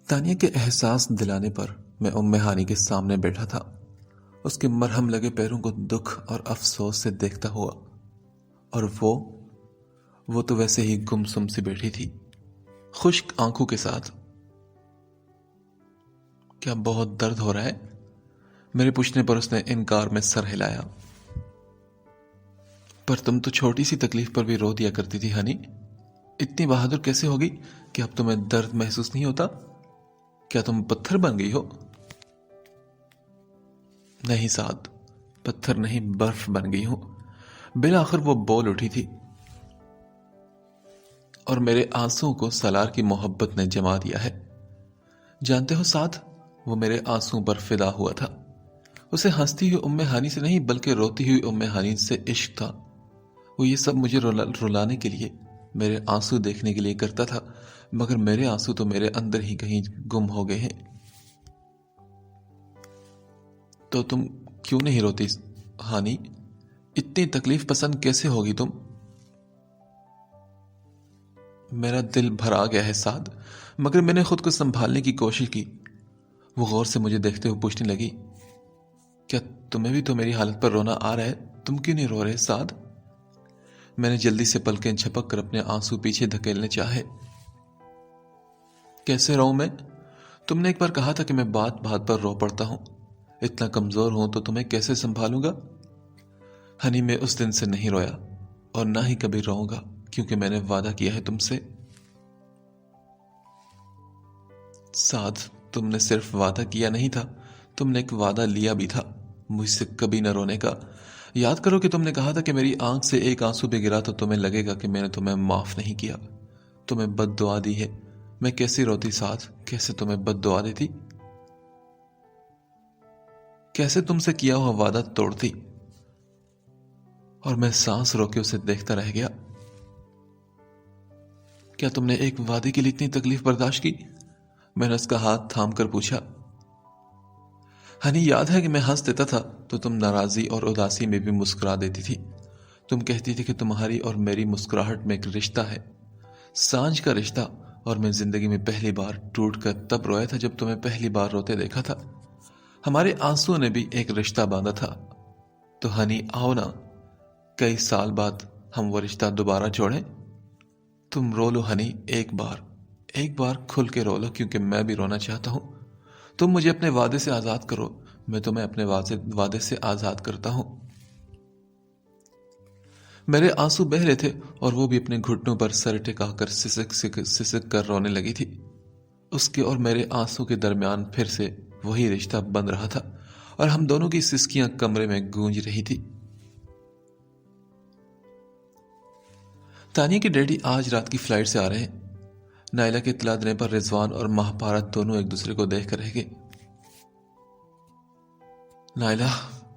تانیہ کے احساس دلانے پر میں ہانی کے سامنے بیٹھا تھا، اس کے مرہم لگے پیروں کو دکھ اور افسوس سے دیکھتا ہوا، اور وہ تو ویسے ہی گمسم سی بیٹھی تھی، خشک آنکھوں کے ساتھ۔ کیا بہت درد ہو رہا ہے؟ میرے پوچھنے پر اس نے انکار میں سر ہلایا۔ پر تم تو چھوٹی سی تکلیف پر بھی رو دیا کرتی تھی ہنی، اتنی بہادر کیسے ہوگی کہ اب تمہیں درد محسوس نہیں ہوتا؟ کیا تم پتھر بن گئی ہو؟ نہیں سعد، پتھر نہیں، برف بن گئی ہوں۔ بالآخر وہ بول اٹھی تھی، اور میرے آنسوں کو سالار کی محبت نے جما دیا ہے۔ جانتے ہو سعد، وہ میرے آنسوں پر فدا ہوا تھا۔ اسے ہنستی ہوئی ہانی سے نہیں بلکہ روتی ہوئی ہانی سے عشق تھا۔ وہ یہ سب مجھے رلانے کے لیے، میرے آنسو دیکھنے کے لیے کرتا تھا، مگر میرے آنسو تو میرے اندر ہی کہیں گم ہو گئے ہیں۔ تو تم کیوں نہیں روتی ہانی؟ اتنی تکلیف پسند کیسے ہوگی تم؟ میرا دل بھر آ گیا ہے سعد، مگر میں نے خود کو سنبھالنے کی کوشش کی۔ وہ غور سے مجھے دیکھتے ہوئے پوچھنے لگی، کیا تمہیں بھی تو میری حالت پر رونا آ رہا ہے؟ تم کیوں نہیں رو رہے سعد؟ میں نے جلدی سے پلکیں جھپک کر اپنے آنسو پیچھے دھکیلنے چاہے۔ کیسے رہوں میں؟ تم نے ایک بار کہا تھا کہ میں بات بات پر رو پڑتا ہوں، اتنا کمزور ہوں تو تمہیں کیسے سنبھالوں گا؟ ہنی، میں اس دن سے نہیں رویا اور نہ ہی کبھی روؤں گا، کیونکہ میں نے وعدہ کیا ہے تم سے۔ سعد، تم نے صرف وعدہ کیا نہیں تھا، تم نے ایک وعدہ لیا بھی تھا، مجھ سے کبھی نہ رونے کا۔ یاد کرو کہ تم نے کہا تھا کہ میری آنکھ سے ایک آنسو بھی گرا تو تمہیں لگے گا کہ میں نے تمہیں معاف نہیں کیا، تمہیں بد دعا دی ہے۔ میں کیسے روتی سعد، کیسے تمہیں بد دعا دیتی، کیسے تم سے کیا ہوا وعدہ توڑتی؟ اور میں سانس رو کے اسے دیکھتا رہ گیا۔ کیا تم نے ایک وعدے کے لیے اتنی تکلیف برداشت کی؟ میں نے اس کا ہاتھ تھام کر پوچھا۔ ہنی، یاد ہے کہ میں ہنس دیتا تھا تو تم ناراضی اور اداسی میں بھی مسکرا دیتی تھی۔ تم کہتی تھی کہ تمہاری اور میری مسکراہٹ میں ایک رشتہ ہے، سانجھ کا رشتہ، اور میں زندگی میں پہلی بار ٹوٹ کر تب رویا تھا جب تمہیں پہلی بار روتے دیکھا تھا۔ ہمارے آنسو نے بھی ایک رشتہ باندھا تھا۔ تو ہنی، آؤ نا، کئی سال بعد ہم وہ رشتہ دوبارہ جوڑیں۔ تم رو لو ہنی، ایک بار کھل کے رو لو، کیونکہ میں بھی رونا چاہتا ہوں۔ تم مجھے اپنے وعدے سے آزاد کرو، میں تمہیں اپنے وعدے سے آزاد کرتا ہوں۔ میرے آنسو بہہ رہے تھے اور وہ بھی اپنے گھٹنوں پر سر ٹکا کر سسک کر رونے لگی تھی۔ اس کے اور میرے آنسو کے درمیان پھر سے وہی رشتہ بن رہا تھا، اور ہم دونوں کی سسکیاں کمرے میں گونج رہی تھی۔ تانیہ کے ڈیڈی آج رات کی فلائٹ سے آ رہے ہیں۔ نائلہ کے اطلاع دینے پر رضوان اور مہاپارت دونوں ایک دوسرے کو دیکھ کر رہ گئے۔ نائلہ،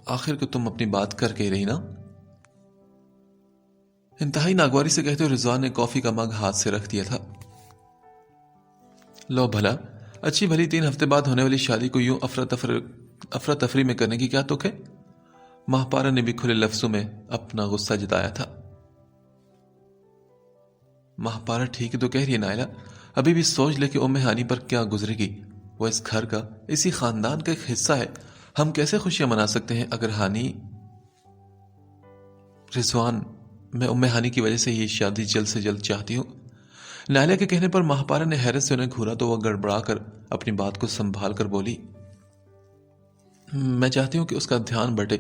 آخر کو تم اپنی بات کر کے ہی رہی نا؟ انتہائی ناگواری سے کہتے ہوئے رضوان نے کافی کا مگ ہاتھ سے رکھ دیا تھا۔ لو بھلا، اچھی بھلی 3 ہفتے بعد ہونے والی شادی کو یوں افراتفری میں کرنے کی کیا تک ہے؟ مہاپارا نے بھی کھلے لفظوں میں اپنا غصہ جتایا تھا۔ مہاپارا ٹھیک ہے تو کہہ رہی ہے نائلہ، ابھی بھی سوچ لے کہ ہانی پر کیا گزرے گی۔ وہ اس گھر کا، اسی خاندان کا ایک حصہ ہے۔ ہم کیسے خوشیاں منا سکتے ہیں اگر ہانی… رضوان، میں ہانی کی وجہ سے یہ شادی جلد سے جلد چاہتی ہوں۔ نائلہ کے کہنے پر مہاپارا نے حیرت سے انہیں گھورا تو وہ گڑبڑا کر اپنی بات کو سنبھال کر بولی، میں چاہتی ہوں کہ اس کا دھیان بٹے،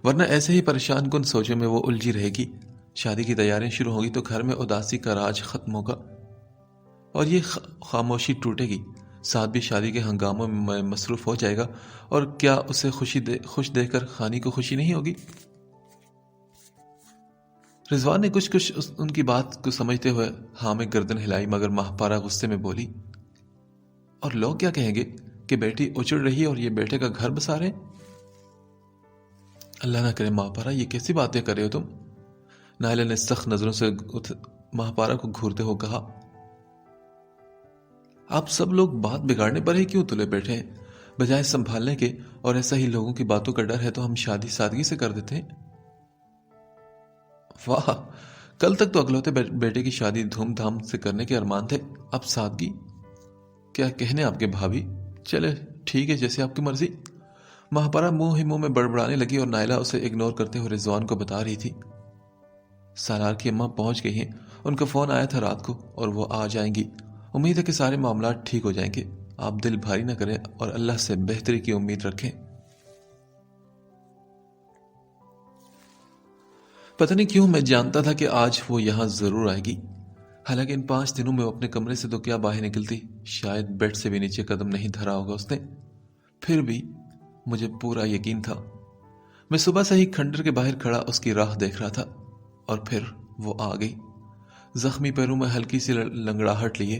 ورنہ ایسے ہی پریشان کن سوچوں میں وہ الجھی رہے گی۔ شادی کی تیاریاں شروع ہوگی تو گھر میں اداسی کا راج ختم ہوگا اور یہ خاموشی ٹوٹے گی۔ ساتھ بھی شادی کے ہنگاموں میں مصروف ہو جائے گا، اور کیا اسے خوش دیکھ کر خانی کو خوشی نہیں ہوگی؟ رضوان نے کچھ ان کی بات کو سمجھتے ہوئے ہاں میں گردن ہلائی، مگر مہاپارا غصے میں بولی، اور لوگ کیا کہیں گے کہ بیٹی اچڑ رہی ہے اور یہ بیٹے کا گھر بسا رہے ہیں؟ اللہ نہ کرے مہاپارا، یہ کیسی باتیں کر رہے ہو تم؟ نائلہ نے سخت نظروں سے مہاپارا کو گھورتے ہوئے کہا، آپ سب لوگ بات بگاڑنے پر ہی کیوں تلے بیٹھے ہیں؟ بجائے سنبھالنے کے، اور ایسا ہی لوگوں کی باتوں کا ڈر ہے تو ہم شادی سادگی سے کر دیتے ہیں۔ واہ، کل تک تو اکلوتے بیٹے کی شادی دھوم دھام سے کرنے کے ارمان تھے، اب سادگی؟ کیا کہنے آپ کے بھابھی؟ چلے ٹھیک ہے، جیسے آپ کی مرضی۔ مہاپرا منہ ہی منہ میں بڑبڑانے لگی اور نائلہ اسے اگنور کرتے ہوئے رضوان کو بتا رہی تھی سالار کی اماں پہنچ گئی ہیں، ان کا فون آیا تھا رات کو اور وہ آ جائیں گی۔ امید ہے کہ سارے معاملات ٹھیک ہو جائیں گے، آپ دل بھاری نہ کریں اور اللہ سے بہتری کی امید رکھیں۔ پتہ نہیں کیوں میں جانتا تھا کہ آج وہ یہاں ضرور آئے گی، حالانکہ ان 5 دنوں میں وہ اپنے کمرے سے تو کیا باہر نکلتی، شاید بیڈ سے بھی نیچے قدم نہیں دھرا ہوگا اس نے۔ پھر بھی مجھے پورا یقین تھا۔ میں صبح سے ہی کھنڈر کے باہر کھڑا اس کی راہ دیکھ رہا تھا اور پھر وہ آ گئی، زخمی پیروں میں ہلکی سی لنگڑاہٹ لیے،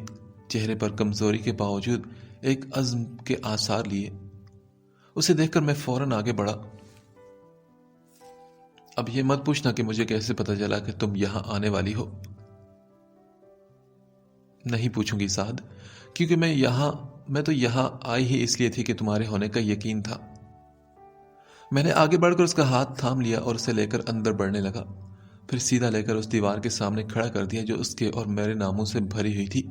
چہرے پر کمزوری کے باوجود ایک عزم کے آثار لیے۔ اسے دیکھ کر میں فوراً آگے بڑھا۔ اب یہ مت پوچھنا کہ مجھے کیسے پتہ چلا کہ تم یہاں آنے والی ہو۔ نہیں پوچھوں گی سعد، کیونکہ میں تو یہاں آئی ہی اس لیے تھی کہ تمہارے ہونے کا یقین تھا۔ میں نے آگے بڑھ کر اس کا ہاتھ تھام لیا اور اسے لے کر اندر بڑھنے لگا، پھر سیدھا لے کر اس دیوار کے سامنے کھڑا کر دیا جو اس کے اور میرے ناموں سے بھری ہوئی تھی،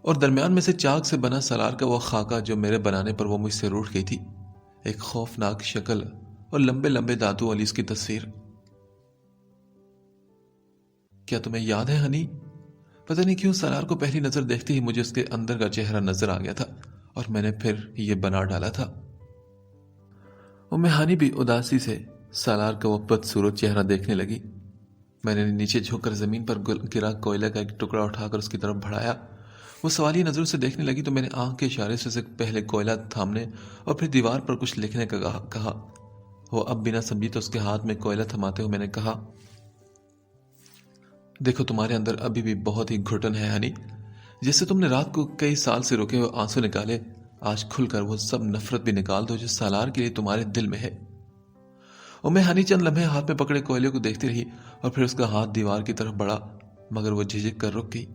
اور درمیان میں سے چاک سے بنا سالار کا وہ خاکہ جو میرے بنانے پر وہ مجھ سے روٹھ گئی تھی، ایک خوفناک شکل اور لمبے لمبے دانتوں والی اس کی تصویر۔ کیا تمہیں یاد ہے ہنی؟ پتہ نہیں کیوں سالار کو پہلی نظر دیکھتے ہی مجھے اس کے اندر کا چہرہ نظر آ گیا تھا اور میں نے پھر یہ بنا ڈالا تھا۔ ہانی بھی اداسی سے سالار کا وہ بدصورت چہرہ دیکھنے لگی۔ میں نے نیچے جھک کر زمین پر گرا کوئلہ کا ایک ٹکڑا اٹھا کر اس کی طرف بڑھایا۔ وہ سوالی نظروں سے دیکھنے لگی تو میں نے آنکھ کے اشارے سے اسے پہلے کوئلہ تھامنے اور پھر دیوار پر کچھ لکھنے کا کہا۔ وہ اب بنا سمجھی تو اس کے ہاتھ میں کوئلہ تھماتے ہوئے میں نے کہا، دیکھو تمہارے اندر ابھی بھی بہت ہی گھٹن ہے ہنی، جیسے تم نے رات کو کئی سال سے رکے ہوئے آنسو نکالے، آج کھل کر وہ سب نفرت بھی نکال دو جو سالار کے لیے تمہارے دل میں ہے۔ ہانی چند لمحے ہاتھ میں پکڑے کوئلے کو دیکھتی رہی اور پھر اس کا ہاتھ دیوار کی طرف بڑھا، مگر وہ جھجک کر رک گئی۔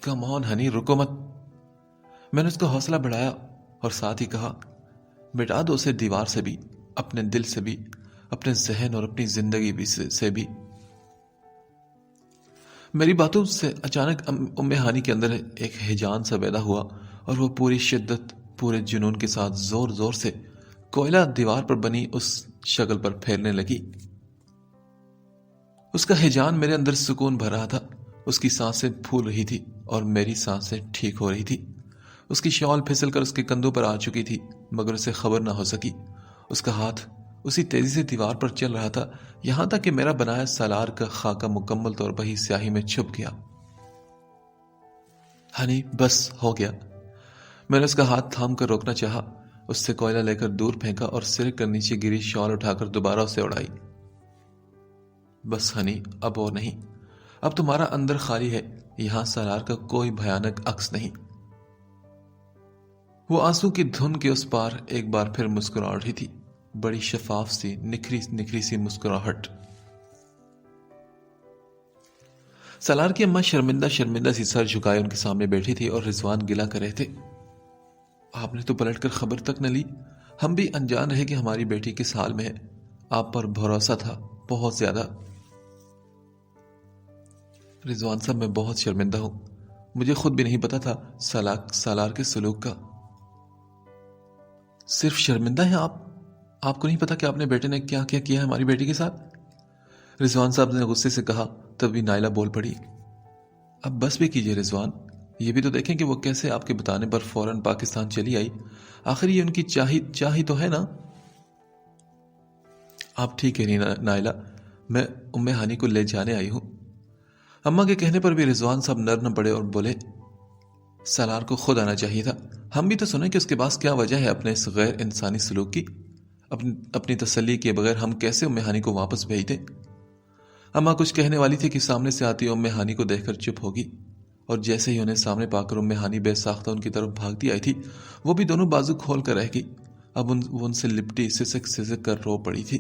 کم آن ہنی، رکو مت۔ میں نے اس کا حوصلہ بڑھایا اور ساتھ ہی کہا، مٹا دو اسے دیوار سے بھی، اپنے دل سے بھی، اپنے ذہن اور اپنی زندگی بھی سے بھی۔ میری باتوں سے اچانک ہانی کے اندر ایک ہیجان سا پیدا ہوا اور وہ پوری شدت، پورے جنون کے ساتھ زور زور سے کوئلہ دیوار پر بنی اس شکل پر پھیرنے لگی۔ اس کا ہیجان میرے اندر سکون بھر رہا تھا، اس کی سانسیں پھول رہی تھی اور میری سانسیں ٹھیک ہو رہی تھی۔ اس کی شال پھسل کر اس کے کندھوں پر آ چکی تھی مگر اسے خبر نہ ہو سکی۔ اس کا ہاتھ اسی تیزی سے دیوار پر چل رہا تھا یہاں تک کہ میرا بنایا سالار کا خاکہ مکمل طور پر ہی سیاہی میں چھپ گیا۔ ہنی بس ہو گیا۔ میں نے اس کا ہاتھ تھام کر روکنا چاہا، اس سے کوئلہ لے کر دور پھینکا اور سر کر نیچے گری شال اٹھا کر دوبارہ اسے اڑائی۔ بس ہنی، اب اور نہیں، اب تمہارا اندر خالی ہے، یہاں سالار کا کوئی بھیانک عکس نہیں۔ وہ آنسو کی دھن کے اس پار ایک بار پھر مسکرا رہی تھی، بڑی شفاف سی نکھری سی مسکراہٹ۔ سالار کی اماں شرمندہ سی سر جھکائے ان کے سامنے بیٹھی تھی اور رضوان گلا کر رہے تھے، آپ نے تو پلٹ کر خبر تک نہ لی، ہم بھی انجان رہے کہ ہماری بیٹی کس حال میں ہے، آپ پر بھروسہ تھا بہت زیادہ۔ رضوان صاحب میں بہت شرمندہ ہوں، مجھے خود بھی نہیں پتا تھا سالار کے سلوک کا۔ صرف شرمندہ ہیں آپ کو نہیں پتا کہ آپ نے بیٹے نے کیا کیا کیا ہے ہماری بیٹی کے ساتھ؟ رضوان صاحب نے غصے سے کہا، تبھی نائلہ بول پڑی، اب بس بھی کیجئے رضوان، یہ بھی تو دیکھیں کہ وہ کیسے آپ کے بتانے پر فوراً پاکستان چلی آئی، آخر یہ ان کی چاہی تو ہے نا۔ آپ ٹھیک ہے نائلہ، میں ہانی کو لے جانے آئی ہوں۔ اماں کے کہنے پر بھی رضوان صاحب نر نہ پڑے اور بولے، سالار کو خود آنا چاہیے تھا، ہم بھی تو سنیں کہ اس کے پاس کیا وجہ ہے اپنے اس غیر انسانی سلوک کی، اپنی تسلی کیے بغیر ہم کیسے ہانی کو واپس بھیج دیں؟ اماں کچھ کہنے والی تھی کہ سامنے سے آتی ہانی کو دیکھ کر چپ ہوگی، اور جیسے ہی انہیں سامنے پا کر ہانی بے ساختہ ان کی طرف بھاگتی آئی تھی، وہ بھی دونوں بازو کھول کر رہ گئی، اب وہ ان سے لپٹی سسک کر رو پڑی تھی۔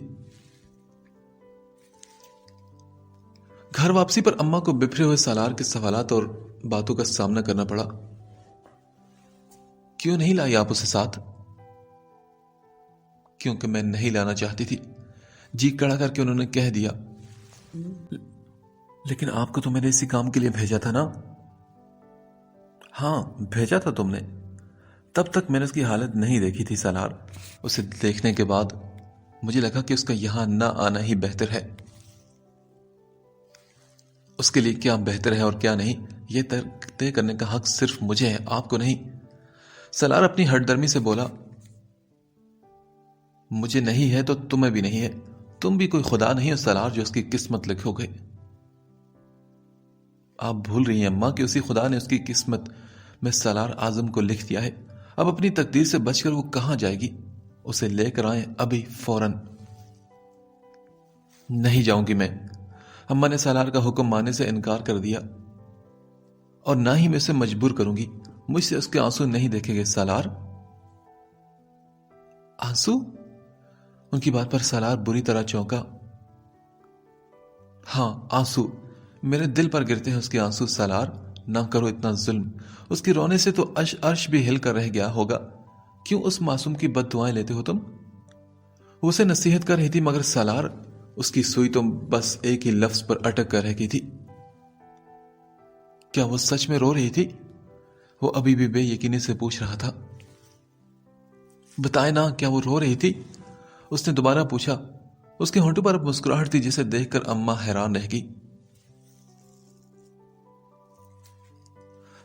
گھر واپسی پر اماں کو بفرے ہوئے سالار کے سوالات اور باتوں کا سامنا کرنا پڑا۔ کیوں نہیں لائی آپ اسے ساتھ؟ کیونکہ میں نہیں لانا چاہتی تھی، جی کڑا کر کے انہوں نے کہہ دیا۔ لیکن آپ کو تو میں نے اسی کام کے لیے بھیجا تھا نا، ہاں بھیجا تھا تم نے. تب تک میں نے اس کی حالت نہیں دیکھی تھی سالار. اسے دیکھنے کے بعد مجھے لگا کہ اس کا یہاں نہ آنا ہی بہتر ہے. اس کے لیے کیا بہتر ہے اور کیا نہیں یہ طے کرنے کا حق صرف مجھے ہے, آپ کو نہیں. سالار اپنی ہٹ درمی سے بولا, مجھے نہیں ہے تو تمہیں بھی نہیں ہے. تم بھی کوئی خدا نہیں ہو سالار جو اس کی قسمت لکھو گے. آپ بھول رہی ہیں اماں کہ اسی خدا نے اس کی قسمت میں سالار اعظم کو لکھ دیا ہے. اب اپنی تقدیر سے بچ کر وہ کہاں جائے گی؟ اسے لے کر آئیں ابھی فوراً. نہیں جاؤں گی میں. اماں نے سالار کا حکم ماننے سے انکار کر دیا, اور نہ ہی میں اسے مجبور کروں گی. مجھ سے اس کے آنسو نہیں دیکھے گے سالار. آنسو؟ ان کی بات پر سالار بری طرح چونکا. ہاں آنسو, میرے دل پر گرتے ہیں اس کے آنسو سالار. نہ کرو اتنا ظلم. اس کے رونے سے تو عرش بھی ہل کر رہ گیا ہوگا. کیوں اس معصوم کی بد دعائیں لیتے ہو تم؟ وہ اسے نصیحت کر رہی تھی مگر سالار اس کی سوئی تو بس ایک ہی لفظ پر اٹک کر رہ گئی تھی. کیا وہ سچ میں رو رہی تھی؟ وہ ابھی بھی بے یقینی سے پوچھ رہا تھا. بتائے نا, کیا وہ رو رہی تھی؟ اس نے دوبارہ پوچھا. اس کے ہونٹوں پر اب مسکراہٹ تھی جسے دیکھ کر اماں حیران رہ گئی.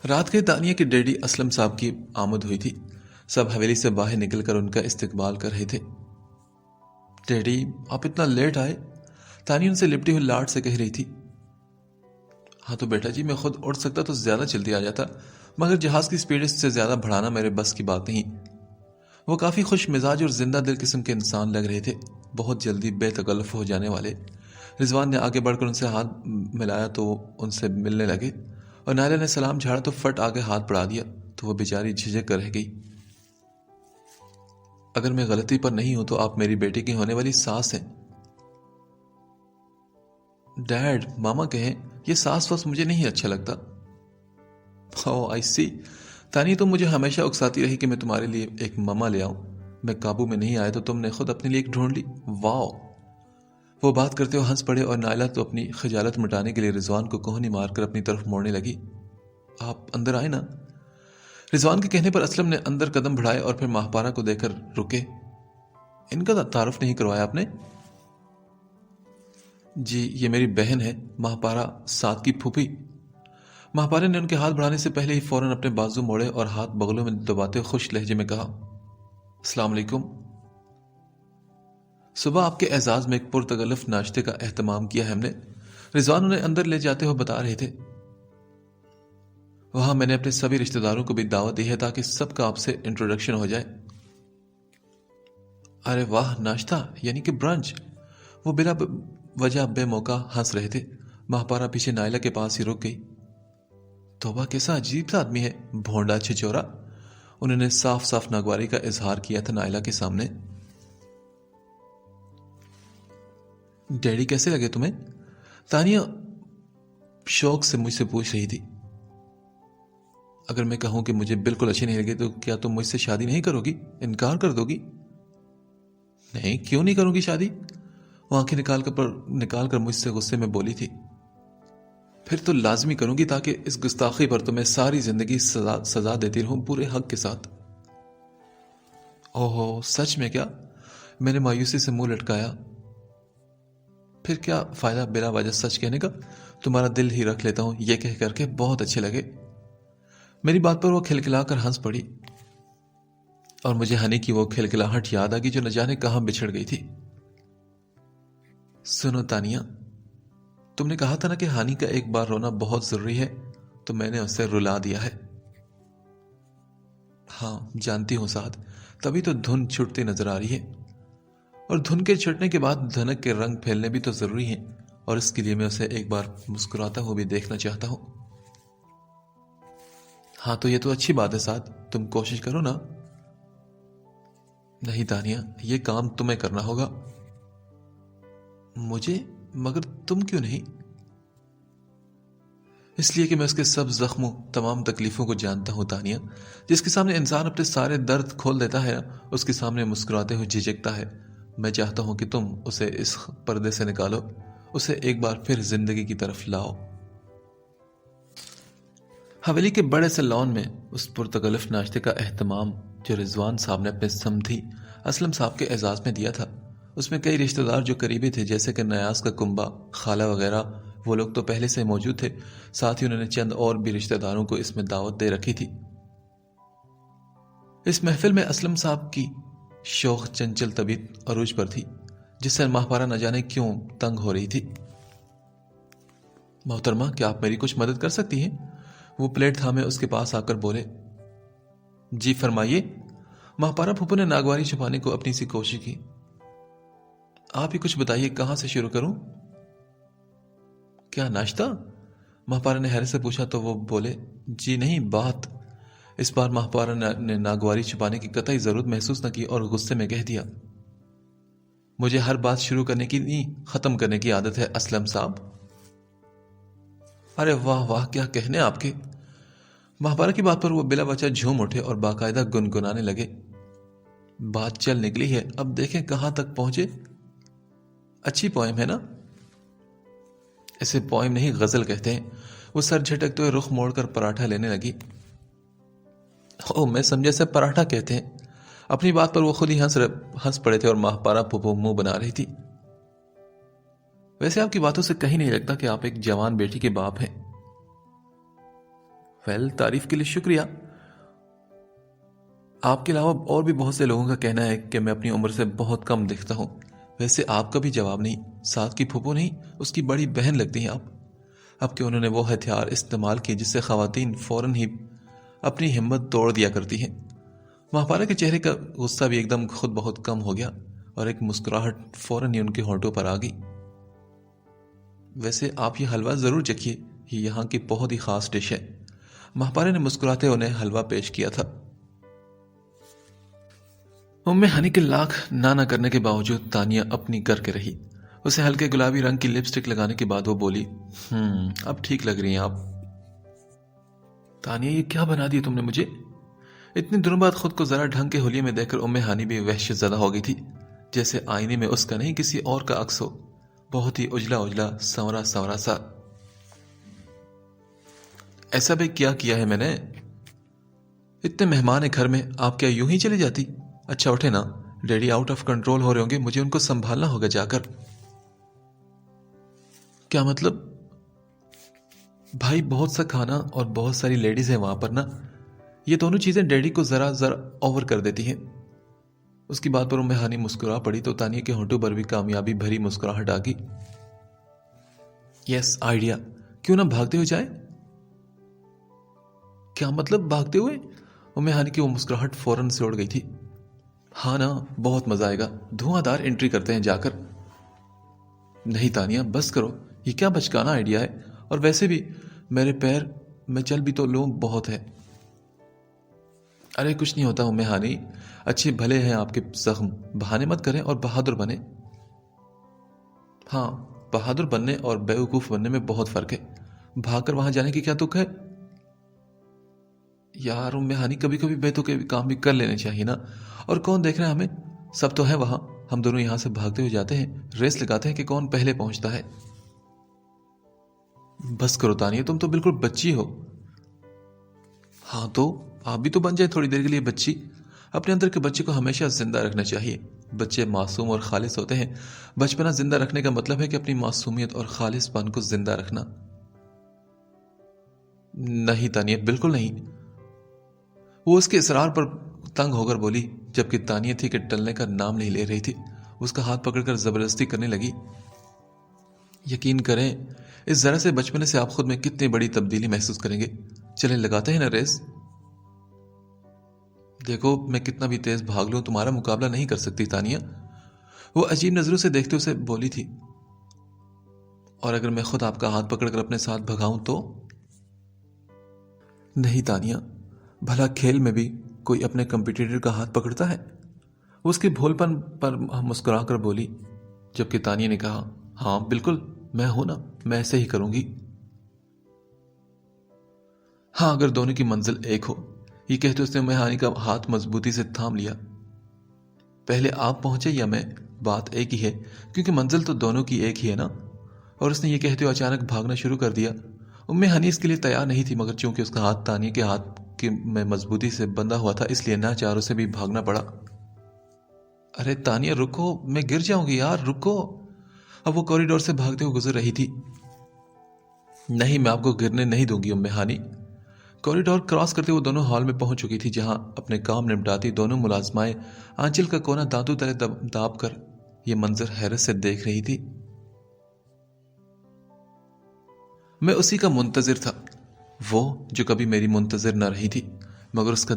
رات کے دانیہ کے ڈیڈی اسلم صاحب کی آمد ہوئی تھی. سب حویلی سے باہر نکل کر ان کا استقبال کر رہے تھے. ڈیڈی آپ اتنا لیٹ آئے؟ تانیہ ان سے لپٹی ہوئی لاڈ سے کہہ رہی تھی. ہاں تو بیٹا جی, میں خود اڑ سکتا تو زیادہ جلدی آ جاتا, مگر جہاز کی سپیڈ سے زیادہ بڑھانا میرے بس کی بات نہیں. وہ کافی خوش مزاج اور زندہ دل قسم کے انسان لگ رہے تھے, بہت جلدی بے تکلف ہو جانے والے. رضوان نے آگے بڑھ کر ان سے ہاتھ ملایا تو وہ ان سے ملنے لگے, اور نائلہ نے سلام جھاڑا تو فٹ آگے ہاتھ بڑھا دیا تو وہ بیچاری جھجک کر رہ گئی. اگر میں غلطی پر نہیں ہوں تو آپ میری بیٹی کی ہونے والی ساس ہیں. ڈیڈ ماما کہیں, یہ ساس واس مجھے نہیں اچھا لگتا. اوہ آئی سی. تانی تم مجھے ہمیشہ اکساتی رہی کہ میں تمہارے لیے ایک ماما لے آؤں. میں قابو میں نہیں آیا تو تم نے خود اپنے لیے ایک ڈھونڈ لی. واو. وہ بات کرتے ہوئے ہنس پڑے, اور نائلہ تو اپنی خجالت مٹانے کے لیے رضوان کو کوہنی مار کر اپنی طرف موڑنے لگی. آپ اندر آئے نا. رضوان کے کہنے پر اسلم نے اندر قدم بڑھائے اور پھر ماہپارہ کو دیکھ کر رکے. ان کا تعارف نہیں کروایا آپ نے؟ جی یہ میری بہن ہے, ماہپارہ سات کی پھوپھی. ماہپارہ نے ان کے ہاتھ بڑھانے سے پہلے ہی فوراً اپنے بازو موڑے اور ہاتھ بغلوں میں دباتے خوش لہجے میں کہا, السلام علیکم. صبح آپ کے اعزاز میں ایک پرتکلف ناشتے کا اہتمام کیا ہے ہم نے. رضوان انہیں اندر لے جاتے ہوئے بتا رہے تھے. وہاں میں نے اپنے سبھی رشتہ داروں کو بھی دعوت دی ہے تاکہ سب کا آپ سے انٹروڈکشن ہو جائے. ارے واہ, ناشتہ یعنی کہ برنچ. وہ بلا وجہ بے موقع ہنس رہے تھے. ماہپارہ پیچھے نائلہ کے پاس ہی رک گئی. توبہ کیسا عجیب سا آدمی ہے, بھونڈا چھچورا. انہوں نے صاف صاف ناگواری کا اظہار کیا تھا نائلہ کے سامنے. ڈیڈی کیسے لگے تمہیں؟ تانیہ شوق سے مجھ سے پوچھ رہی تھی. اگر میں کہوں کہ مجھے بالکل اچھے نہیں لگے تو کیا تم مجھ سے شادی نہیں کرو گی, انکار کر دو گی؟ نہیں, کیوں نہیں کروں گی شادی؟ وہ آنکھیں نکال کر مجھ سے غصے میں بولی تھی. پھر تو لازمی کروں گی تاکہ اس گستاخی پر تمہیں ساری زندگی سزا دیتی رہوں پورے حق کے ساتھ. اوہو سچ میں کیا؟ میں نے مایوسی سے منہ لٹکایا. پھر کیا فائدہ بلا وجہ سچ کہنے کا, تمہارا دل ہی رکھ لیتا ہوں یہ کہہ کر کے بہت اچھے لگے. میری بات پر وہ کھلکھلا کر ہنس پڑی, اور مجھے ہنی کی وہ کھلکھلاہٹ یاد آ گئی جو نہ جانے کہاں بچھڑ گئی تھی. سنو تانیہ, تم نے کہا تھا نا کہ ہانی کا ایک بار رونا بہت ضروری ہے, تو میں نے اسے رلا دیا ہے. ہاں جانتی ہوں سعد, تبھی تو دھن چھٹتی نظر آ رہی ہے, اور دھن کے چھٹنے کے بعد دھنک کے رنگ پھیلنے بھی تو ضروری ہیں, اور اس کے لیے میں اسے ایک بار مسکراتا ہوں بھی دیکھنا چاہتا ہوں. ہاں تو یہ تو اچھی بات ہے سعد, تم کوشش کرو نا. نہیں تانیہ, یہ کام تمہیں کرنا ہوگا. مجھے؟ مگر تم کیوں نہیں؟ اس لیے کہ میں اس کے سب زخموں تمام تکلیفوں کو جانتا ہوں تانیہ. جس کے سامنے انسان اپنے سارے درد کھول دیتا ہے اس کے سامنے مسکراتے ہوئے جھجکتا ہے. میں چاہتا ہوں کہ تم اسے اس پردے سے نکالو, اسے ایک بار پھر زندگی کی طرف لاؤ. حویلی کے بڑے سے لان میں اس پرتکلف ناشتے کا اہتمام جو رضوان صاحب نے اپنے سمدھی اسلم صاحب کے اعزاز میں دیا تھا، اس میں کئی رشتہ دار جو قریبی تھے جیسے کہ نیاز کا کنبہ، خالہ وغیرہ، وہ لوگ تو پہلے سے موجود تھے، ساتھ ہی انہوں نے چند اور بھی رشتہ داروں کو اس میں دعوت دے رکھی تھی۔ اس محفل میں اسلم صاحب کی شوخ چنچل طبیعت عروج پر تھی، جس سے ماہپارہ نہ جانے کیوں تنگ ہو رہی تھی۔ محترمہ، کیا آپ میری کچھ مدد کر سکتی ہیں؟ وہ پلیٹ تھامے اس کے پاس آ کر بولے۔ جی فرمائیے۔ ماہپارہ پھپھو نے ناگواری چھپانے کو اپنی سی کوشش کی۔ آپ ہی کچھ بتائیے، کہاں سے شروع کروں؟ کیا ناشتہ؟ ماہپارہ نے حیرت سے پوچھا تو وہ بولے، جی نہیں، بات۔ اس بار ماہپارہ نے ناگواری چھپانے کی قطعی ضرورت محسوس نہ کی اور غصے میں کہہ دیا، مجھے ہر بات شروع کرنے کی نہیں، ختم کرنے کی عادت ہے اسلم صاحب۔ ارے واہ واہ، کیا کہنے آپ کے۔ ماہپارہ کی بات پر وہ بلا وجہ جھوم اٹھے اور باقاعدہ گنگنانے لگے۔ بات چل نکلی ہے، اب دیکھیں کہاں تک پہنچے۔ اچھی پوئم ہے نا؟ اسے پوئم نہیں، غزل کہتے ہیں۔ وہ سر جھٹکتے ہوئے رخ موڑ کر پراٹھا لینے لگی۔ او، میں سمجھا سے پراٹھا کہتے ہیں۔ اپنی بات پر وہ خود ہی ہنس پڑے تھے اور ماہپارہ پھپھو منہ بنا رہی تھی۔ ویسے آپ کی باتوں سے کہیں نہیں لگتا کہ آپ ایک جوان بیٹی کے باپ ہیں۔ تعریف کے لیے شکریہ۔ آپ کے علاوہ اور بھی بہت سے لوگوں کا کہنا ہے کہ میں اپنی عمر سے بہت کم دکھتا ہوں۔ ویسے آپ کا بھی جواب نہیں، ساتھ کی پھپھو نہیں، اس کی بڑی بہن لگتی ہیں آپ۔ اب کہ انہوں نے وہ ہتھیار استعمال کیے جس سے خواتین فوراً ہی اپنی ہمت توڑ دیا کرتی ہیں۔ ماہپارہ کے چہرے کا غصہ بھی ایک دم خود بہت کم ہو گیا اور ایک مسکراہٹ فوراً ہی ان کے ہونٹوں پر آ گئی۔ ویسے آپ یہ حلوہ ضرور چکھیے، یہ یہاں کی بہت ہی خاص ڈش ہے۔ ماہپارہ نے مسکراتے انہیں حلوہ پیش کیا تھا۔ ہنی کے لاکھ نہ کرنے کے باوجود تانیہ اپنی کر کے رہی۔ اسے ہلکے گلابی رنگ کی لپسٹک لگانے کے بعد وہ بولی، اب ٹھیک لگ رہی ہیں آپ۔ تانیہ، یہ کیا بنا دیا تم نے مجھے؟ اتنے دنوں بعد خود کو ذرا ڈھنگ کے حلیے میں دیکھ کر ہنی بھی وحشت زدہ ہو گئی تھی، جیسے آئینے میں اس کا نہیں کسی اور کا عکس ہو، بہت ہی اجلا اجلا، سنورا سنورا سا۔ ایسا بھی کیا ہے میں نے؟ اتنے مہمان ہیں گھر میں، آپ کیا یوں ہی چلی جاتی؟ اچھا اٹھے نا، ڈیڈی آؤٹ آف کنٹرول ہو رہے ہوں گے، مجھے ان کو سنبھالنا ہوگا جا کر۔ کیا مطلب؟ بھائی بہت سا کھانا اور بہت ساری لیڈیز ہیں وہاں پر نا، یہ دونوں چیزیں ڈیڈی کو ذرا اوور کر دیتی ہیں۔ اس کی بات پر ہنی مسکرا پڑی تو تانیہ کے ہونٹوں پر بھی کامیابی بھری مسکراہٹ آ گئی۔ یس، آئیڈیا، کیوں نہ بھاگتے ہوئے جائیں؟ کیا مطلب بھاگتے ہوئے؟ ہنی کی وہ مسکراہٹ فوراً سے اڑ گئی تھی۔ ہاں نا، بہت مزہ آئے گا، دھواں دار انٹری کرتے ہیں جا کر۔ نہیں تانیہ، بس کرو، یہ کیا بچکانا آئیڈیا ہے، اور ویسے بھی میرے پیر میں چل بھی تو لوں بہت ہے۔ ارے کچھ نہیں ہوتا ہنی، اچھے بھلے ہیں آپ کے زخم، بہانے مت کریں اور بہادر بنے۔ ہاں، بہادر بننے اور بیوقوف بننے میں بہت فرق ہے، بھاگ کر وہاں جانے کی کیا دکھ ہے؟ یار ہنی، کبھی کبھی بے تو کے کام بھی کر لینے چاہیے نا، اور کون دیکھ رہا ہے ہمیں، سب تو ہے وہاں، ہم دونوں یہاں سے بھاگتے ہوئے جاتے ہیں، ریس لگاتے ہیں کہ کون پہلے پہنچتا ہے۔ بس کرو تانیہ، تم تو بالکل بچی ہو۔ ہاں تو آپ بھی تو بن جائے تھوڑی دیر کے لیے بچی۔ اپنے اندر کے بچے کو ہمیشہ زندہ رکھنا چاہیے، بچے معصوم اور خالص ہوتے ہیں، بچپنا زندہ رکھنے کا مطلب ہے کہ اپنی معصومیت اور خالص پن کو زندہ رکھنا۔ نہیں تانیہ، بالکل نہیں۔ وہ اس کے اصرار پر تنگ ہو کر بولی، جبکہ تانیہ تھی کہ ٹلنے کا نام نہیں لے رہی تھی، اس کا ہاتھ پکڑ کر زبردستی کرنے لگی۔ یقین کریں، اس ذرا سے بچپنے سے آپ خود میں کتنی بڑی تبدیلی محسوس کریں گے۔ چلیں لگاتے ہیں نا ریس۔ دیکھو میں کتنا بھی تیز بھاگ لوں تمہارا مقابلہ نہیں کر سکتی تانیہ، وہ عجیب نظروں سے دیکھتے اسے بولی تھی۔ اور اگر میں خود آپ کا ہاتھ پکڑ کر اپنے ساتھ بھگاؤں تو؟ نہیں تانیہ، بھلا کھیل میں بھی کوئی اپنے کمپیٹیٹر کا ہاتھ پکڑتا ہے؟ اس کے بھول پن پر مسکرا کر بولی، جبکہ تانیہ نے کہا، ہاں بالکل، میں ہوں نا، میں ایسے ہی کروں گی۔ ہاں، اگر دونوں کی منزل ایک ہو، یہ کہتے اس نے ہنی کا ہاتھ مضبوطی سے تھام لیا۔ پہلے آپ پہنچے یا میں، بات ایک ہی ہے، کیونکہ منزل تو دونوں کی ایک ہی ہے نا۔ اور اس نے یہ کہتے ہوئے اچانک بھاگنا شروع کر دیا۔ ہانی اس کے لیے تیار نہیں تھی، مگر چونکہ اس کا ہاتھ تانیہ کے ہاتھ میں مضبوطی سے بندھا ہوا تھا، اس لیے ناچار اسے بھی بھاگنا پڑا۔ ارے تانیہ رکو، میں گر جاؤں گی یار، رکو۔ اب وہ کوریڈور سے بھاگتے ہوئے گزر رہی تھی۔ نہیں، میں آپ کو گرنے نہیں دوں گی ہانی۔ کوریڈور کراس کرتے ہوئے دونوں ہال میں پہنچ چکی تھی، جہاں اپنے کام نمٹاتی دونوں ملازمائیں آنچل کا کونا دانتوں تلے داب کر یہ منظر حیرت سے دیکھ رہی تھی۔ میں اسی کا منتظر تھا، وہ جو کبھی میری منتظر نہ رہی تھی، مگر اس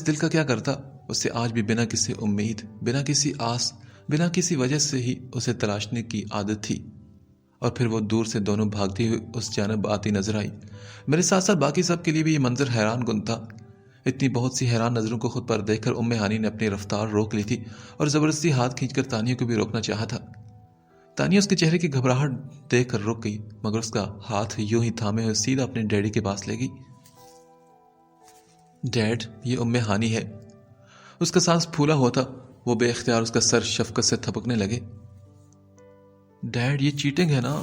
دل کا کیا کرتا؟ اسے آج بھی بنا کسی امید، بنا کسی آس، بنا کسی وجہ سے ہی اسے تلاشنے کی عادت تھی۔ اور پھر وہ دور سے دونوں بھاگتی ہوئی اس جانب آتی نظر آئی۔ میرے ساتھ ساتھ باقی سب کے لیے بھی یہ منظر حیران کن تھا۔ اتنی بہت سی حیران نظروں کو خود پر دیکھ کر ہانی نے اپنی رفتار روک لی تھی اور زبردستی ہاتھ کھینچ کر تانیہ کو بھی روکنا چاہا تھا۔ تانیہ اس کے چہرے کی گھبراہٹ دیکھ کر رک گئی، مگر اس کا ہاتھ یوں ہی تھامے ہوئے سیدھا اپنے ڈیڈی کے پاس لے گئی۔ ڈیڈ، یہ ہانی ہے۔ اس کا سانس پھولا ہوا تھا، وہ بے اختیار اس کا سر شفقت سے تھپکنے لگے۔ ڈیڈ، یہ چیٹنگ ہے نا؟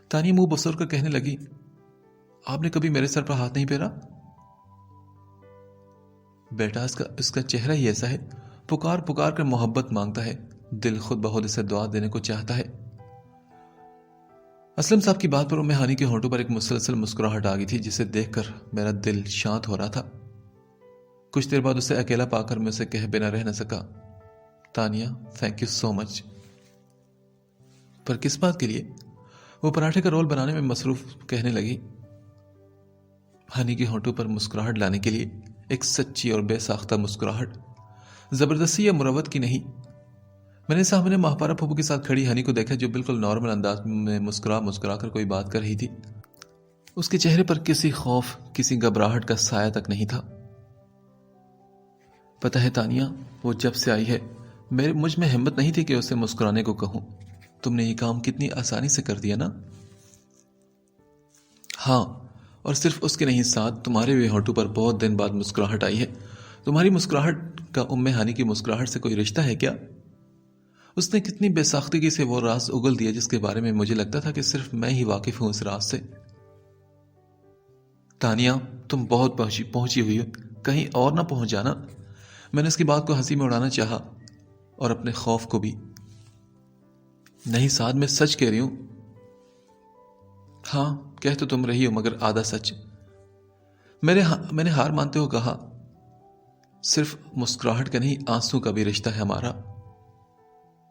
تانیہ منہ بسور کر کہنے لگی۔ آپ نے کبھی میرے سر پر ہاتھ نہیں پھیرا؟ بیٹا، اس کا چہرہ ہی ایسا ہے، پکار پکار کر محبت مانگتا ہے، دل خود بخود اسے دعا دینے کو چاہتا ہے۔ اسلم صاحب کی بات پر ہانی کے ہونٹوں پر ایک مسلسل مسکراہٹ آ گئی تھی، جسے دیکھ کر میرا دل شانت ہو رہا تھا۔ کچھ دیر بعد اسے اکیلا پا کر میں اسے کہہ بنا رہ نہ سکا، تانیہ تھینک یو سو مچ۔ پر کس بات کے لیے؟ وہ پراٹھے کا رول بنانے میں مصروف کہنے لگی۔ ہانی کے ہونٹوں پر مسکراہٹ لانے کے لیے، ایک سچی اور بے ساختہ مسکراہٹ، زبردستی یا مروت کی نہیں۔ میں نے سامنے ماہپارہ پھوپھو کے ساتھ کھڑی ہانی کو دیکھا، جو بالکل نارمل انداز میں مسکرا کر کوئی بات کر رہی تھی۔ اس کے چہرے پر کسی خوف، کسی گھبراہٹ کا سایہ تک نہیں تھا۔ پتہ ہے تانیہ، وہ جب سے آئی ہے مجھ میں ہمت نہیں تھی کہ اسے مسکرانے کو کہوں۔ تم نے یہ کام کتنی آسانی سے کر دیا نا؟ ہاں، اور صرف اس کے نہیں، ساتھ تمہارے بھی ہونٹوں پر بہت دن بعد مسکراہٹ آئی ہے۔ تمہاری مسکراہٹ کا ہانی کی مسکراہٹ سے کوئی رشتہ ہے کیا؟ اس نے کتنی بے ساختگی سے وہ راز اگل دیا جس کے بارے میں مجھے لگتا تھا کہ صرف میں ہی واقف ہوں اس راز سے۔ تانیہ، تم بہت پہنچی ہوئی ہو، کہیں اور نہ پہنچ جانا۔ میں نے اس کی بات کو ہنسی میں اڑانا چاہا، اور اپنے خوف کو بھی۔ نہیں سعد، میں سچ کہہ رہی ہوں۔ ہاں، کہہ تو تم رہی ہو، مگر آدھا سچ۔ میں نے ہار مانتے ہوئے کہا، صرف مسکراہٹ کا نہیں، آنسو کا بھی رشتہ ہے ہمارا۔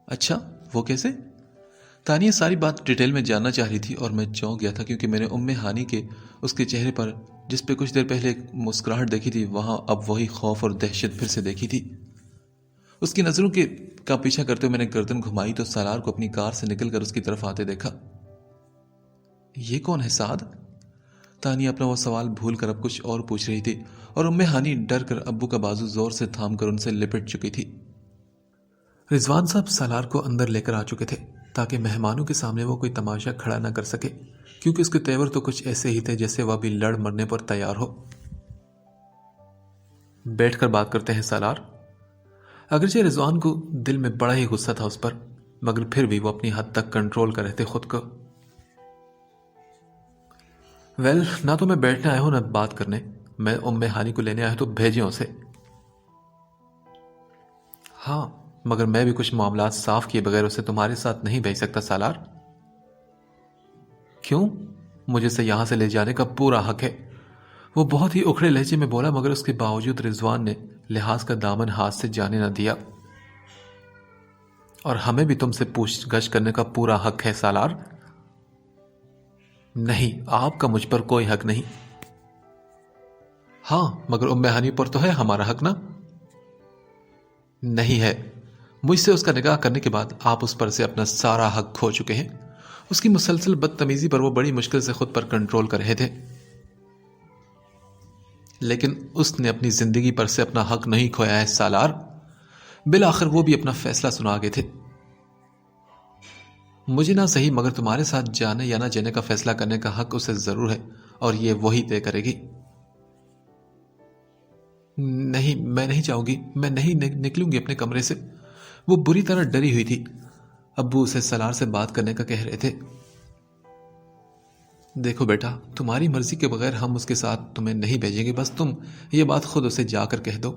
اچھا، وہ کیسے؟ تانیہ ساری بات ڈیٹیل میں جاننا چاہ رہی تھی، اور میں چونک گیا تھا، کیونکہ میں نے ہانی کے اس کے چہرے پر جس پہ کچھ دیر پہلے ایک مسکراہٹ دیکھی تھی، وہاں اب وہی خوف اور دہشت پھر سے دیکھی تھی۔ اس کی نظروں کا پیچھا کرتے ہوئے میں نے گردن گھمائی تو سالار کو اپنی کار سے نکل کر اس کی طرف آتے دیکھا۔ یہ کون ہے سعد؟ تانیہ اپنا وہ سوال بھول کر اب کچھ اور پوچھ رہی تھی، اور ہانی ڈر کر ابو کا بازو زور سے تھام کر ان سے لپٹ چکی تھی۔ رضوان صاحب سالار کو اندر لے کر آ چکے تھے، تاکہ مہمانوں کے سامنے وہ کوئی تماشا کھڑا نہ کر سکے، کیونکہ اس کے تیور تو کچھ ایسے ہی تھے جیسے وہ ابھی لڑ مرنے پر تیار ہو۔ بیٹھ کر بات کرتے ہیں سالار۔ اگرچہ رضوان کو دل میں بڑا ہی غصہ تھا اس پر، مگر پھر بھی وہ اپنی حد تک کنٹرول کر رہے تھے خود کو۔ نہ تو میں بیٹھنے آیا ہوں نہ بات کرنے، میں ہانی کو لینے آیا تو بھیجیں اسے۔ ہاں، مگر میں بھی کچھ معاملات صاف کیے بغیر اسے تمہارے ساتھ نہیں بھیج سکتا سالار۔ کیوں؟ مجھے سے یہاں سے لے جانے کا پورا حق ہے۔ وہ بہت ہی اکھڑے لہجے میں بولا، مگر اس کے باوجود رضوان نے لحاظ کا دامن ہاتھ سے جانے نہ دیا۔ اور ہمیں بھی تم سے پوچھ گچھ کرنے کا پورا حق ہے سالار۔ نہیں، آپ کا مجھ پر کوئی حق نہیں۔ ہاں، مگر ہانی پر تو ہے ہمارا حق نا؟ نہیں ہے۔ مجھ سے اس کا نکاح کرنے کے بعد آپ اس پر سے اپنا سارا حق کھو چکے ہیں۔ اس کی مسلسل بدتمیزی پر وہ بڑی مشکل سے خود پر کنٹرول کر رہے تھے، لیکن اس نے اپنی زندگی پر سے اپنا حق نہیں کھویا ہے سالار۔ بالآخر وہ بھی اپنا فیصلہ سنا گئے تھے۔ مجھے نہ صحیح، مگر تمہارے ساتھ جانے یا نہ جانے کا فیصلہ کرنے کا حق اسے ضرور ہے، اور یہ وہی طے کرے گی۔ نہیں، میں نہیں چاہوں گی، میں نہیں نکلوں گی اپنے کمرے سے۔ وہ بری طرح ڈری ہوئی تھی۔ ابو اسے سالار سے بات کرنے کا کہہ رہے تھے۔ دیکھو بیٹا، تمہاری مرضی کے بغیر ہم اس کے ساتھ تمہیں نہیں بھیجیں گے، بس تم یہ بات خود اسے جا کر کہہ دو۔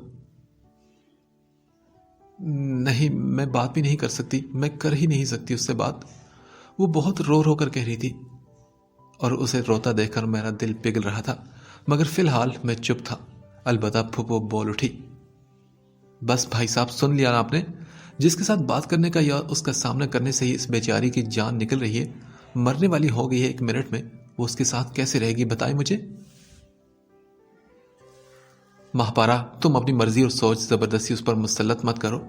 نہیں، میں بات بھی نہیں کر سکتی، میں کر ہی نہیں سکتی اس سے بات۔ وہ بہت رو رو کر کہہ رہی تھی اور اسے روتا دیکھ کر میرا دل پگھل رہا تھا، مگر فی الحال میں چپ تھا۔ البتہ پھپھو بول اٹھی، بس بھائی صاحب، سن لیا نا آپ نے؟ جس کے ساتھ بات کرنے کا یا اس کا سامنا کرنے سے ہی اس بیچاری کی جان نکل رہی ہے، مرنے والی ہو گئی ہے 1 منٹ میں، وہ اس کے ساتھ کیسے رہے گی بتائیں مجھے؟ ماہپارا، تم اپنی مرضی اور سوچ زبردستی اس پر مسلط مت کرو۔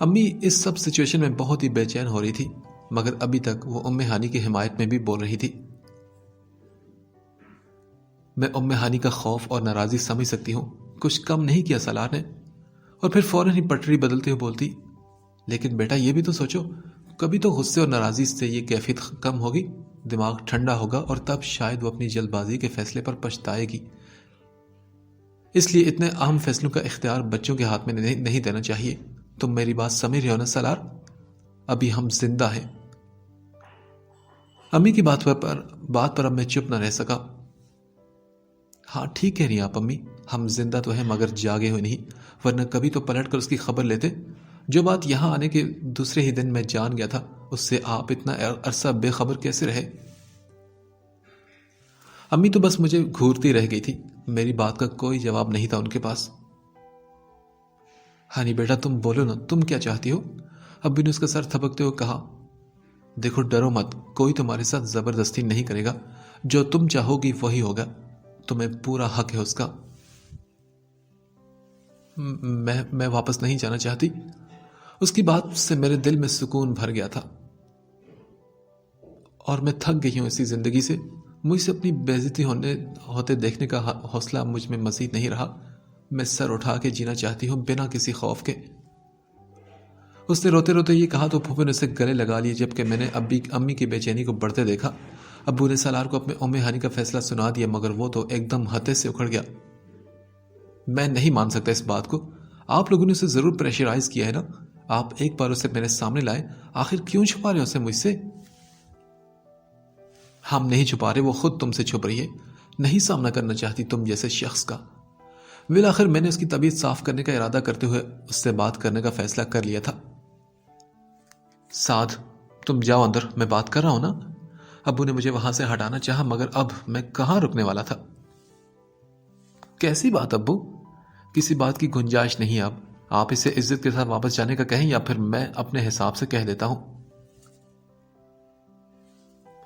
امی اس سب سچویشن میں بہت ہی بے چین ہو رہی تھی، مگر ابھی تک وہ ام ہانی کی حمایت میں بھی بول رہی تھی۔ میں ام ہانی کا خوف اور ناراضی سمجھ سکتی ہوں، کچھ کم نہیں کیا سالار نے، اور پھر فوراً ہی پٹری بدلتے ہوئے بولتی، لیکن بیٹا یہ بھی تو سوچو، کبھی تو غصے اور ناراضی سے یہ کیفیت کم ہوگی، دماغ ٹھنڈا ہوگا اور تب شاید وہ اپنی جلد بازی کے فیصلے پر پچھتائے گی۔ اس لیے اتنے اہم فیصلوں کا اختیار بچوں کے ہاتھ میں نہیں دینا چاہیے۔ تم میری بات سمجھ رہے ہو نا سالار؟ ابھی ہم زندہ ہیں۔ امی کی بات پر اب میں چپ نہ رہ سکا۔ ہاں ٹھیک کہہ رہی ہیں آپ امی، ہم زندہ تو ہیں مگر جاگے ہوئے نہیں، ورنہ کبھی تو پلٹ کر اس کی خبر لیتے۔ جو بات یہاں آنے کے دوسرے ہی دن میں جان گیا تھا، اس سے آپ اتنا عرصہ بے خبر کیسے رہے؟ امی تو بس مجھے گھورتی رہ گئی تھی، میری بات کا کوئی جواب نہیں تھا ان کے پاس۔ ہانی بیٹا تم بولو نا، تم کیا چاہتی ہو؟ ابی نے اس کا سر تھپکتے ہوئے کہا، دیکھو ڈرو مت، کوئی تمہارے ساتھ زبردستی نہیں کرے گا، جو تم چاہو گی وہی ہوگا، تمہیں پورا حق ہے اس کا۔ میں واپس نہیں جانا چاہتی۔ اس کی بات سے میرے دل میں سکون بھر گیا تھا، اور میں تھک گئی ہوں اسی زندگی سے۔ مجھ سے اپنی بے عزتی ہوتے دیکھنے کا حوصلہ مجھ میں مزید نہیں رہا۔ میں سر اٹھا کے جینا چاہتی ہوں بنا کسی خوف کے۔ اس نے روتے روتے یہ کہا تو پھوپھو نے اسے گلے لگا لیے، جبکہ میں نے امی کی بے چینی کو بڑھتے دیکھا۔ ابو نے سالار کو اپنے ام ہانی کا فیصلہ سنا دیا، مگر وہ تو ایک دم ہتے سے اکھڑ گیا۔ میں نہیں مان سکتا اس بات کو، آپ لوگوں نے اسے ضرور پریشرائز کیا ہے نا، آپ ایک بار اسے میرے سامنے لائے، آخر کیوں چھپا رہے اسے مجھ سے؟ ہم نہیں چھپا رہے، وہ خود تم سے چھپ رہی ہے، نہیں سامنا کرنا چاہتی تم جیسے شخص کا۔ بالآخر میں نے اس کی طبیعت صاف کرنے کا ارادہ کرتے ہوئے اس سے بات کرنے کا فیصلہ کر لیا تھا۔ سعد، تم جاؤ اندر، میں بات کر رہا ہوں نا۔ ابو نے مجھے وہاں سے ہٹانا چاہا، مگر اب میں کہاں رکنے والا تھا۔ کیسی بات ابو؟ کسی بات کی گنجائش نہیں اب، آپ اسے عزت کے ساتھ واپس جانے کا کہیں یا پھر میں اپنے حساب سے کہہ دیتا ہوں۔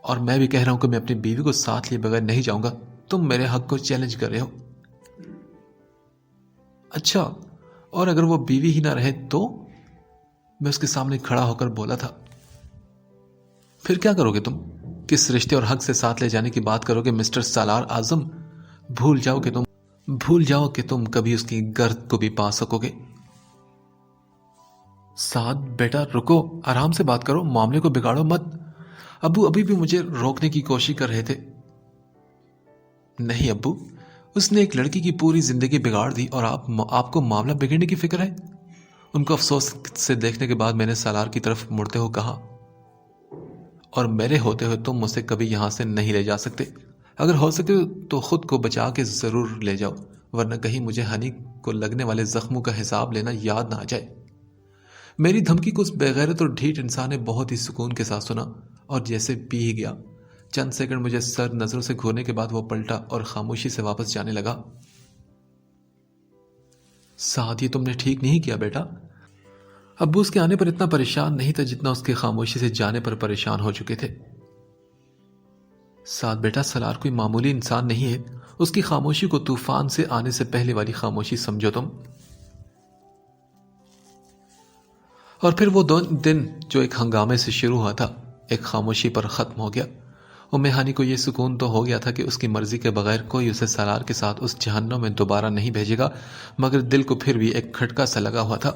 اور میں بھی کہہ رہا ہوں کہ میں اپنی بیوی کو ساتھ لیے بغیر نہیں جاؤں گا، تم میرے حق کو چیلنج کر رہے ہو۔ اچھا، اور اگر وہ بیوی ہی نہ رہے تو؟ میں اس کے سامنے کھڑا ہو کر بولا تھا۔ پھر کیا کرو گے تم؟ کس رشتے اور حق سے ساتھ لے جانے کی بات کرو گے مسٹر سالار اعظم؟ بھول جاؤ کہ تم کبھی اس کی گرد کو بھی پا سکو گے۔ سعد بیٹا رکو، آرام سے بات کرو، معاملے کو بگاڑو مت۔ ابو ابھی بھی مجھے روکنے کی کوشش کر رہے تھے۔ نہیں ابو، اس نے ایک لڑکی کی پوری زندگی بگاڑ دی اور آپ کو معاملہ بگڑنے کی فکر ہے؟ ان کو افسوس سے دیکھنے کے بعد میں نے سالار کی طرف مڑتے ہوئے کہا، اور میرے ہوتے ہوئے تم مجھے کبھی یہاں سے نہیں لے جا سکتے۔ اگر ہو سکے تو خود کو بچا کے ضرور لے جاؤ، ورنہ کہیں مجھے ہنی کو لگنے والے زخموں کا حساب لینا یاد نہ آ جائے۔ میری دھمکی کو اس بے غیرت اور ڈھیٹ انسان نے بہت ہی سکون کے ساتھ سنا اور جیسے پی ہی گیا۔ چند سیکنڈ مجھے سر نظروں سے گھورنے کے بعد وہ پلٹا اور خاموشی سے واپس جانے لگا۔ سعد، یہ تم نے ٹھیک نہیں کیا بیٹا۔ ابو اس کے آنے پر اتنا پریشان نہیں تھا جتنا اس کے خاموشی سے جانے پر پریشان ہو چکے تھے۔ سعد بیٹا، سالار کوئی معمولی انسان نہیں ہے، اس کی خاموشی کو طوفان سے آنے سے پہلے والی خاموشی سمجھو تم۔ اور پھر وہ دن جو ایک ہنگامے سے شروع ہوا تھا، ایک خاموشی پر ختم ہو گیا۔ ام ہانی کو یہ سکون تو ہو گیا تھا کہ اس کی مرضی کے بغیر کوئی اسے سالار کے ساتھ اس جہنم میں دوبارہ نہیں بھیجے گا، مگر دل کو پھر بھی ایک کھٹکا سا لگا ہوا تھا۔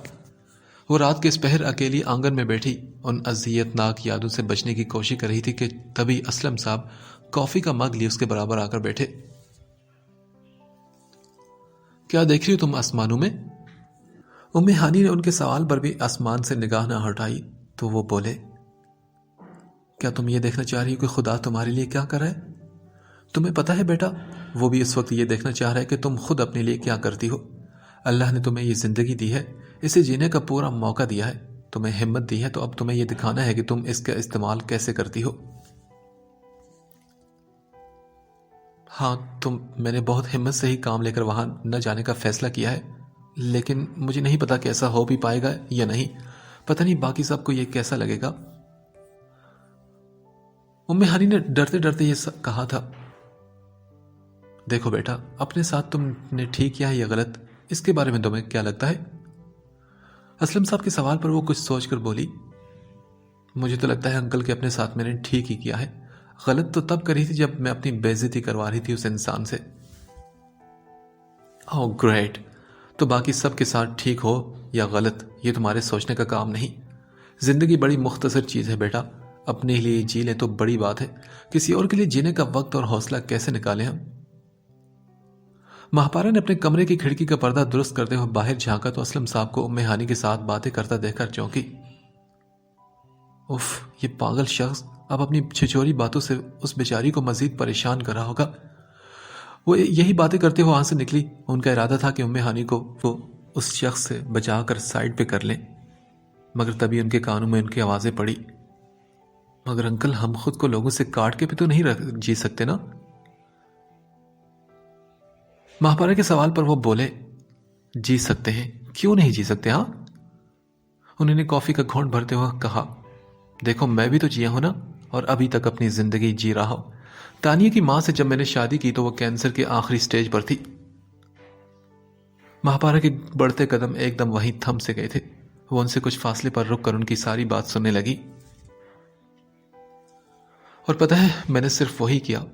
وہ رات کے اس پہر اکیلی آنگن میں بیٹھی ان اذیت ناک یادوں سے بچنے کی کوشش کر رہی تھی کہ تبھی اسلم صاحب کافی کا مگ لیے اس کے برابر آ کر بیٹھے۔ کیا دیکھ رہی ہو تم آسمانوں میں؟ ام ہانی نے ان کے سوال پر بھی آسمان سے نگاہ نہ ہٹائی تو وہ بولے، کیا تم یہ دیکھنا چاہ رہی ہو کہ خدا تمہارے لیے کیا کر رہا ہے؟ تمہیں پتا ہے بیٹا، وہ بھی اس وقت یہ دیکھنا چاہ رہا ہے کہ تم خود اپنے لیے کیا کرتی ہو۔ اللہ نے تمہیں یہ زندگی دی ہے، اسے جینے کا پورا موقع دیا ہے، تمہیں ہمت دی ہے، تو اب تمہیں یہ دکھانا ہے کہ تم اس کا استعمال کیسے کرتی ہو۔ ہاں میں نے بہت ہمت سے ہی کام لے کر وہاں نہ جانے کا فیصلہ کیا ہے، لیکن مجھے نہیں پتا کہ ایسا ہو بھی پائے گا یا نہیں، پتہ نہیں باقی سب کو یہ کیسا لگے گا۔ ہانی نے ڈرتے ڈرتے یہ کہا تھا۔ دیکھو بیٹا، اپنے ساتھ تم نے ٹھیک کیا ہے یا غلط، اس کے بارے میں تمہیں کیا لگتا ہے؟ اسلم صاحب کے سوال پر وہ کچھ سوچ کر بولی، مجھے تو لگتا ہے انکل کہ اپنے ساتھ میں نے ٹھیک ہی کیا ہے، غلط تو تب کری تھی جب میں اپنی بے عزتی کروا رہی تھی اس انسان سے۔ اوہ گریٹ، تو باقی سب کے ساتھ ٹھیک ہو یا غلط یہ تمہارے سوچنے کا کام نہیں۔ زندگی بڑی مختصر چیز ہے بیٹا، اپنے لیے جی لیں تو بڑی بات ہے، کسی اور کے لیے جینے کا وقت اور حوصلہ کیسے نکالیں ہم؟ مہاپارا نے اپنے کمرے کی کھڑکی کا پردہ درست کرتے ہوئے باہر جھانکا تو اسلم صاحب کو ہانی کے ساتھ باتیں کرتا دیکھ کر چونکی۔ اف، یہ پاگل شخص اب اپنی چھچوری باتوں سے اس بیچاری کو مزید پریشان کر رہا ہوگا۔ وہ یہی باتیں کرتے ہوئے وہاں سے نکلی، ان کا ارادہ تھا کہ ہانی کو وہ اس شخص سے بچا کر سائڈ پہ کر لیں، مگر تبھی ان کے کانوں میں ان کی آوازیں پڑی، مگر انکل ہم خود کو لوگوں سے کاٹ کے بھی تو نہیں جی سکتے نا؟ مہاپارا کے سوال پر وہ بولے، جی سکتے ہیں، کیوں نہیں جی سکتے؟ ہاں، انہوں نے کافی کا گھونٹ بھرتے ہوئے کہا، دیکھو میں بھی تو جیا ہوں نا، اور ابھی تک اپنی زندگی جی رہا ہوں۔ تانیہ کی ماں سے جب میں نے شادی کی تو وہ کینسر کے آخری سٹیج پر تھی۔ مہاپارا کے بڑھتے قدم ایک دم وہیں تھم سے گئے تھے، وہ ان سے کچھ فاصلے پر رک کر ان کی ساری بات سننے لگی۔ اور پتہ ہے میں نے صرف وہی کیا،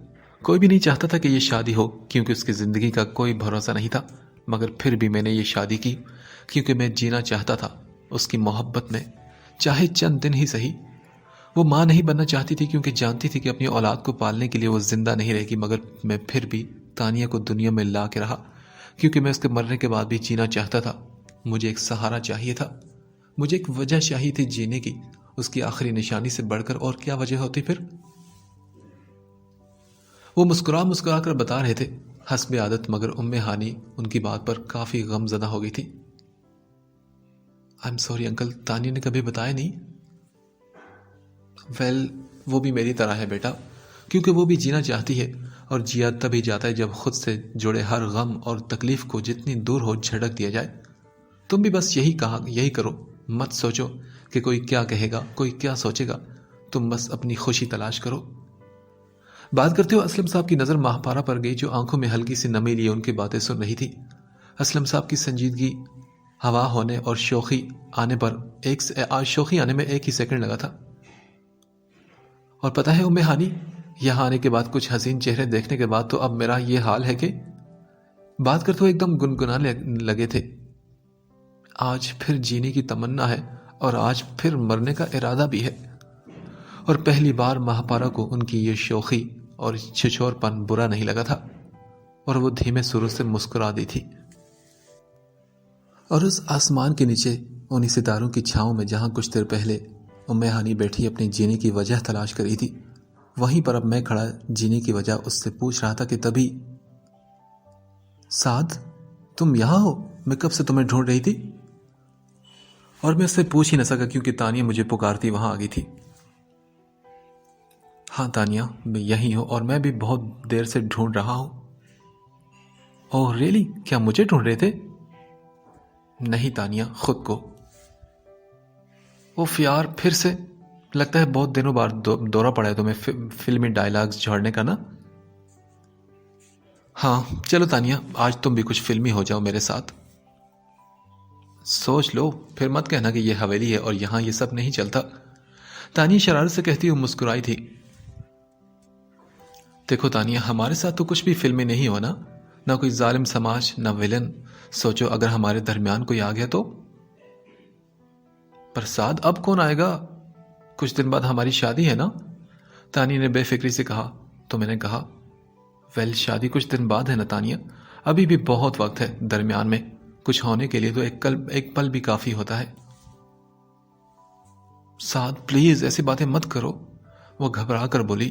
کوئی بھی نہیں چاہتا تھا کہ یہ شادی ہو کیونکہ اس کی زندگی کا کوئی بھروسہ نہیں تھا، مگر پھر بھی میں نے یہ شادی کی کیونکہ میں جینا چاہتا تھا اس کی محبت میں، چاہے چند دن ہی صحیح۔ وہ ماں نہیں بننا چاہتی تھی کیونکہ جانتی تھی کہ اپنی اولاد کو پالنے کے لیے وہ زندہ نہیں رہے گی، مگر میں پھر بھی تانیہ کو دنیا میں لا کے رہا کیونکہ میں اس کے مرنے کے بعد بھی جینا چاہتا تھا۔ مجھے ایک سہارا چاہیے تھا، مجھے ایک وجہ چاہیے تھی جینے کی، اس کی آخری نشانی سے بڑھ کر اور کیا وجہ ہوتی پھر؟ وہ مسکرا کر بتا رہے تھے حسب عادت، مگر ہانی ان کی بات پر کافی غم زدہ ہو گئی تھی۔ I'm sorry انکل، تانیہ نے کبھی بتایا نہیں؟ وہ بھی میری طرح ہے بیٹا، کیونکہ وہ بھی جینا چاہتی ہے، اور جیا تبھی جاتا ہے جب خود سے جڑے ہر غم اور تکلیف کو جتنی دور ہو جھڑک دیا جائے۔ تم بھی بس یہی کرو، مت سوچو کہ کوئی کیا کہے گا، کوئی کیا سوچے گا، تم بس اپنی خوشی تلاش کرو۔ بات کرتے ہوئے اسلم صاحب کی نظر مہاپارا پر گئی جو آنکھوں میں ہلکی سی نمی لیے ان کی باتیں سن رہی تھی۔ اسلم صاحب کی سنجیدگی ہوا ہونے اور شوخی آنے میں ایک ہی سیکنڈ لگا تھا۔ اور پتہ ہے ہانی، یہاں آنے کے بعد کچھ حسین چہرے دیکھنے کے بعد تو اب میرا یہ حال ہے کہ، بات کرتے ہوئے ایک دم گنگنانے لگے تھے، آج پھر جینے کی تمنا ہے اور آج پھر مرنے کا ارادہ بھی ہے۔ اور پہلی بار مہاپارا کو ان کی یہ شوخی اور چھچور پن برا نہیں لگا تھا، اور وہ دھیمے سروں سے مسکرا دی تھی۔ اور اس آسمان کے نیچے انہی ستاروں کی چھاؤں میں جہاں کچھ دیر پہلے ہانی بیٹھی اپنی جینے کی وجہ تلاش کری تھی، وہیں پر اب میں کھڑا جینے کی وجہ اس سے پوچھ رہا تھا کہ تبھی، سعد تم یہاں ہو؟ میں کب سے تمہیں ڈھونڈ رہی تھی۔ اور میں اس سے پوچھ ہی نہ سکا کیونکہ تانیہ مجھے پکارتی وہاں آ گئی تھی۔ ہاں تانیہ، میں یہی ہوں اور میں بھی بہت دیر سے ڈھونڈ رہا ہوں۔ اوہ ریئلی، کیا مجھے ڈھونڈ رہے تھے؟ نہیں تانیہ، خود کو۔ اوف یار، پھر سے لگتا ہے بہت دنوں بعد دورہ پڑا ہے تمہیں فلمی ڈائلاگز جھاڑنے کا نا؟ ہاں چلو تانیہ، آج تم بھی کچھ فلمی ہو جاؤ میرے ساتھ۔ سوچ لو، پھر مت کہنا کہ یہ حویلی ہے اور یہاں یہ سب نہیں چلتا، تانیہ شرارت سے کہتی ہوئی مسکرائی تھی۔ دیکھو تانیہ، ہمارے ساتھ تو کچھ بھی فلمی نہیں ہونا، نہ کوئی ظالم سماج، نہ ویلن۔ سوچو اگر ہمارے درمیان کوئی آ گیا تو؟ پر سعد اب کون آئے گا؟ کچھ دن بعد ہماری شادی ہے نا؟ تانیہ نے بے فکری سے کہا۔ تو میں نے کہا، شادی کچھ دن بعد ہے نا تانیہ، ابھی بھی بہت وقت ہے، درمیان میں کچھ ہونے کے لیے تو ایک پل بھی کافی ہوتا ہے۔ سعد پلیز ایسی باتیں مت کرو، وہ گھبرا کر بولی۔